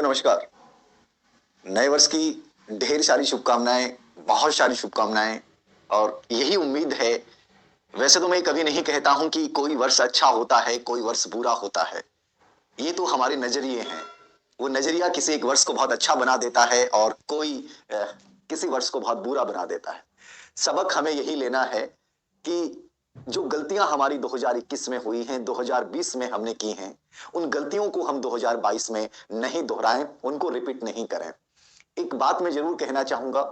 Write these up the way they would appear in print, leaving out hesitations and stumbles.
नमस्कार। नए वर्ष की ढेर सारी शुभकामनाएं, बहुत सारी शुभकामनाएं और यही उम्मीद है। वैसे तो मैं कभी नहीं कहता हूं कि कोई वर्ष अच्छा होता है, कोई वर्ष बुरा होता है। ये तो हमारे नजरिए हैं। वो नजरिया किसी एक वर्ष को बहुत अच्छा बना देता है और कोई किसी वर्ष को बहुत बुरा बना देता है। सबक हमें यही लेना है कि जो गलतियां हमारी 2021 में हुई हैं, 2020 में हमने की हैं, उन गलतियों को हम 2022 में नहीं दोहराएं, उनको रिपीट नहीं करें। एक बात मैं जरूर कहना चाहूंगा,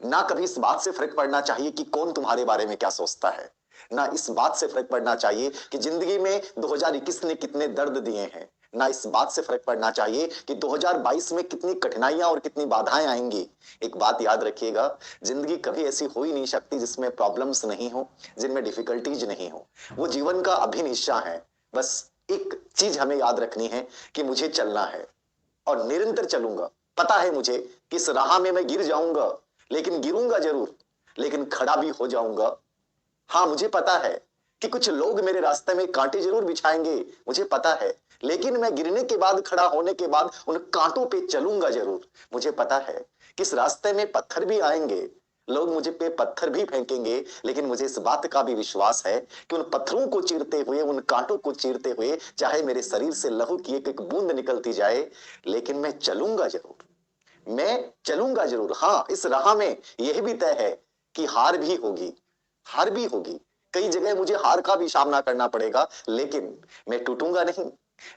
ना कभी इस बात से फर्क पड़ना चाहिए कि कौन तुम्हारे बारे में क्या सोचता है, ना इस बात से फर्क पड़ना चाहिए कि जिंदगी में 2021 ने कितने दर्द दिए हैं, ना इस बात से फर्क पड़ना चाहिए कि 2022 में कितनी कठिनाइयां और कितनी बाधाएं आएंगी। एक बात याद रखिएगा, जिंदगी कभी ऐसी हो ही नहीं सकती जिसमें प्रॉब्लम्स नहीं हो, जिनमें डिफिकल्टीज नहीं हो। वो जीवन का अभिनिशा है। बस एक चीज हमें याद रखनी है कि मुझे चलना है और निरंतर चलूंगा। पता है मुझे कि इस राह में मैं गिर जाऊंगा, लेकिन गिरूंगा जरूर, लेकिन खड़ा भी हो जाऊंगा। हाँ, मुझे पता है कि कुछ लोग मेरे रास्ते में कांटे जरूर बिछाएंगे, मुझे पता है, लेकिन मैं गिरने के बाद, खड़ा होने के बाद उन कांटों पे चलूंगा जरूर। मुझे पता है कि इस रास्ते में पत्थर भी आएंगे, लोग मुझे पे पत्थर भी फेंकेंगे, लेकिन मुझे इस बात का भी विश्वास है कि उन पत्थरों को चीरते हुए, उन कांटों को चीरते हुए, चाहे मेरे शरीर से लहू की एक एक बूंद निकलती जाए, लेकिन मैं चलूंगा जरूर, मैं चलूंगा जरूर। हाँ, इस राह में यह भी तय है कि हार भी होगी, हार भी होगी। कई जगह मुझे हार का भी सामना करना पड़ेगा, लेकिन मैं टूटूंगा नहीं,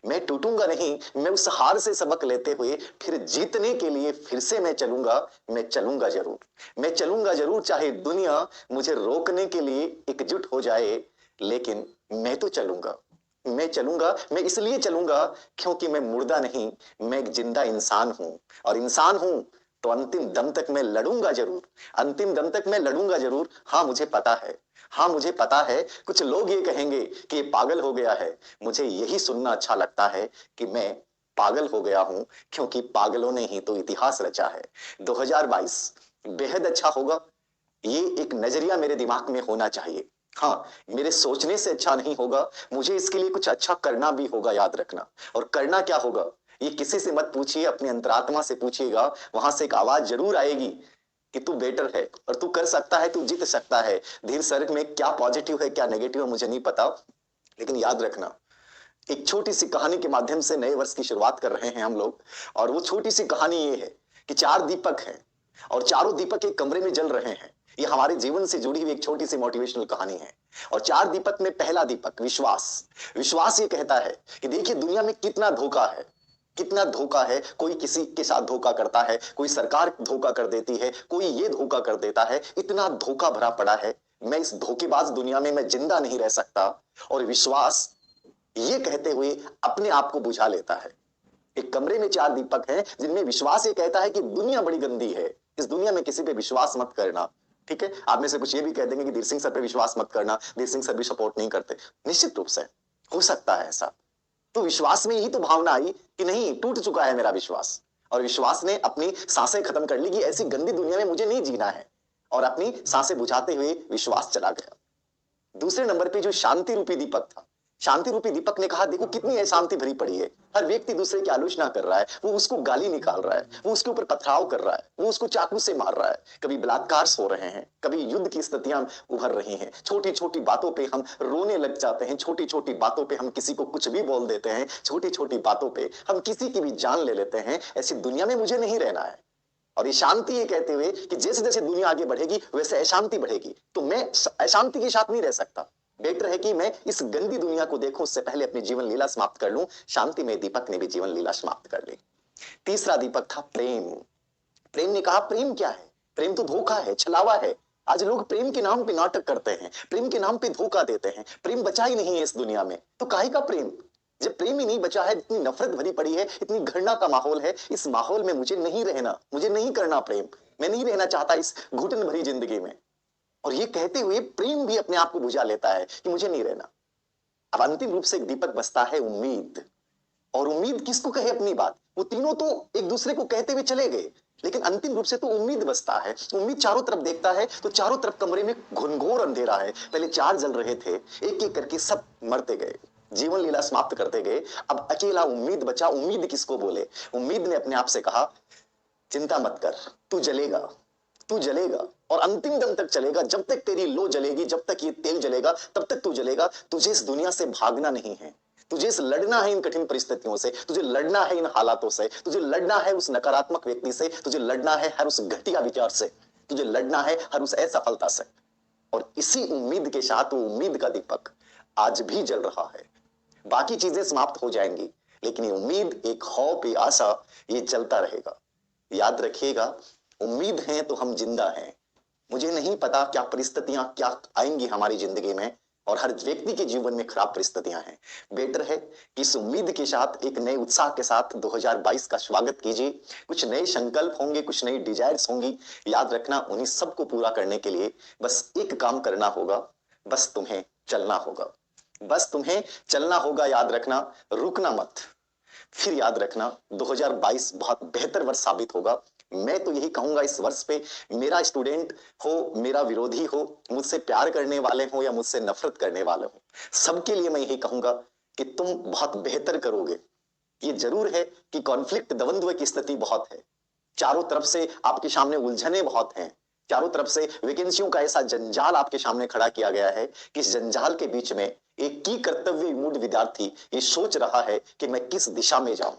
मैं टूटूंगा नहीं। मैं उस हार से सबक लेते हुए फिर जीतने के लिए फिर से मैं चलूंगा, मैं चलूंगा जरूर, मैं चलूंगा जरूर। चाहे दुनिया मुझे रोकने के लिए एकजुट हो जाए, लेकिन मैं तो चलूंगा, मैं चलूंगा। मैं इसलिए चलूंगा क्योंकि मैं मुर्दा नहीं, मैं एक जिंदा इंसान हूं, और इंसान हूं तो अंतिम दम तक मैं लड़ूंगा जरूर, अंतिम दम तक मैं लड़ूंगा जरूर। हाँ मुझे पता है, हाँ मुझे पता है, कुछ लोग ये कहेंगे कि ये पागल हो गया है। मुझे यही सुनना अच्छा लगता है कि मैं पागल हो गया हूं, क्योंकि पागलों ने ही तो इतिहास रचा है। 2022 बेहद अच्छा होगा, ये एक नजरिया मेरे दिमाग में होना चाहिए। हाँ, मेरे सोचने से अच्छा नहीं होगा, मुझे इसके लिए कुछ अच्छा करना भी होगा, याद रखना। और करना क्या होगा, ये किसी से मत पूछिए, अपनी अंतरात्मा से पूछिएगा। वहां से एक आवाज जरूर आएगी कि तू बेटर है और तू कर सकता है, तू जीत सकता है। धीर सर्ग में क्या पॉजिटिव है क्या नेगेटिव है मुझे नहीं पता, लेकिन याद रखना, एक छोटी सी कहानी के माध्यम से नए वर्ष की शुरुआत कर रहे हैं हम लोग। और वो छोटी सी कहानी ये है कि चार दीपक हैं और चारों दीपक एक कमरे में जल रहे हैं। ये हमारे जीवन से जुड़ी हुई एक छोटी सी मोटिवेशनल कहानी है। और चार दीपक में पहला दीपक विश्वास। विश्वास ये कहता है कि देखिए दुनिया में कितना धोखा है, कितना धोखा है। कोई किसी के साथ धोखा करता है, कोई सरकार धोखा कर देती है, कोई ये धोखा कर देता है, इतना धोखा भरा पड़ा है। मैं इस धोखेबाज दुनिया में मैं जिंदा नहीं रह सकता। और विश्वास ये कहते हुए अपने आप को बुझा लेता है। एक कमरे में चार दीपक हैं जिनमें विश्वास ये कहता है कि दुनिया बड़ी गंदी है, इस दुनिया में किसी पे विश्वास मत करना। ठीक है, आप में से कुछ ये भी कह देंगे कि धीर सिंह सर पे विश्वास मत करना, धीर सिंह सर भी सपोर्ट नहीं करते। निश्चित रूप से हो सकता है ऐसा। तो विश्वास में यही तो भावना आई कि नहीं, टूट चुका है मेरा विश्वास, और विश्वास ने अपनी सांसें खत्म कर ली कि ऐसी गंदी दुनिया में मुझे नहीं जीना है, और अपनी सांसें बुझाते हुए विश्वास चला गया। दूसरे नंबर पे जो शांति रूपी दीपक था, शांति रूपी दीपक ने कहा देखो कितनी अशांति भरी पड़ी है, हर व्यक्ति दूसरे की आलोचना कर रहा है, वो उसको गाली निकाल रहा है, वो उसके ऊपर पथराव कर रहा है, वो उसको चाकू से मार रहा है, कभी बलात्कार हो रहे हैं, कभी युद्ध की स्थितियां उभर रही हैं। छोटी छोटी बातों पे हम रोने लग जाते हैं, छोटी छोटी बातों पे हम किसी को कुछ भी बोल देते हैं, छोटी छोटी बातों पे हम किसी की भी जान ले लेते हैं। ऐसी दुनिया में मुझे नहीं रहना है। और ये शांति ये कहते हुए कि जैसे जैसे दुनिया आगे बढ़ेगी वैसे अशांति बढ़ेगी, तो मैं अशांति के साथ नहीं रह सकता। बेटर है कि मैं इस गंदी दुनिया को देखूं, उससे पहले अपनी जीवन लीला समाप्त कर लूं। शांति में दीपक ने भी जीवन लीला समाप्त कर ली। तीसरा दीपक था प्रेम। प्रेम ने कहा प्रेम क्या है, प्रेम तो धोखा है, छलावा है। आज लोग प्रेम के नाम पे नाटक करते हैं, प्रेम के नाम पे धोखा देते हैं। प्रेम बचा ही नहीं है इस दुनिया में, तो काहे का प्रेम। जब प्रेम ही नहीं बचा है, इतनी नफरत भरी पड़ी है, इतनी घृणा का माहौल है, इस माहौल में मुझे नहीं रहना, मुझे नहीं करना प्रेम। मैं नहीं रहना चाहता इस घुटन भरी जिंदगी में। और ये कहते हुए प्रेम भी अपने आप को बुझा लेता है कि मुझे नहीं रहना। अब अंतिम रूप से एक दीपक बचता है उम्मीद। और उम्मीद किसको कहे अपनी बात, वो तीनों तो एक दूसरे को कहते हुए चले गए, लेकिन अंतिम रूप से तो उम्मीद बचता है। उम्मीद चारों तरफ देखता है तो चारों तरफ कमरे में घनघोर अंधेरा है। पहले चार जल रहे थे, एक एक करके सब मरते गए। जीवन लीला समाप्त करते गए। अब अकेला उम्मीद बचा। उम्मीद किसको बोले? उम्मीद ने अपने आप से कहा, चिंता मत कर, तू जलेगा, तू जलेगा और अंतिम दम तक चलेगा। जब तक तेरी लो जलेगी, जब तक ये तेल जलेगा, तब तक तू जलेगा। तुझे इस दुनिया से भागना नहीं है, तुझे इस लड़ना है इन कठिन परिस्थितियों से, तुझे लड़ना है इन हालातों से, तुझे लड़ना है उस नकारात्मक व्यक्ति से, तुझे लड़ना है हर उस घटिया विचार से, तुझे लड़ना है हर उस असफलता से। और इसी उम्मीद के साथ वो उम्मीद का दीपक आज भी जल रहा है। बाकी चीजें समाप्त हो जाएंगी, लेकिन ये उम्मीद, एक खौफ, ये आशा, ये चलता रहेगा। याद रखिएगा, उम्मीद है तो हम जिंदा हैं। मुझे नहीं पता क्या परिस्थितियां क्या आएंगी हमारी जिंदगी में, और हर व्यक्ति के जीवन में खराब परिस्थितियां हैं। बेटर है कि इस उम्मीद के साथ, एक नए उत्साह के साथ 2022 का स्वागत कीजिए। कुछ नए संकल्प होंगे, कुछ नई डिजायर्स होंगी। याद रखना, उन्हीं सबको पूरा करने के लिए बस एक काम करना होगा, बस तुम्हें चलना होगा, बस तुम्हें चलना होगा। याद रखना, रुकना मत। फिर याद रखना, 2022 बहुत बेहतर वर्ष साबित होगा। मैं तो यही कहूंगा, इस वर्ष पे मेरा स्टूडेंट हो, मेरा विरोधी हो, मुझसे प्यार करने वाले हो या मुझसे नफरत करने वाले हो, सबके लिए मैं यही कहूंगा कि तुम बहुत बेहतर करोगे। ये जरूर है कि कॉन्फ्लिक्ट, द्वंद्व की स्थिति बहुत है, चारों तरफ से आपके सामने उलझने बहुत हैं, चारों तरफ से वैकेंसियों का ऐसा जंजाल आपके सामने खड़ा किया गया है कि इस जंजाल के बीच में एक की कर्तव्य विमूढ़ विद्यार्थी ये सोच रहा है कि मैं किस दिशा में जाऊं।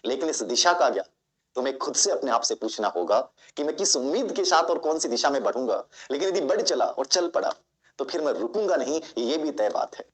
लेकिन इस दिशा का ज्ञान तुम्हें खुद से अपने आप से पूछना होगा कि मैं किस उम्मीद के साथ और कौन सी दिशा में बढ़ूंगा। लेकिन यदि बढ़ चला और चल पड़ा तो फिर मैं रुकूंगा नहीं, ये भी तय बात है।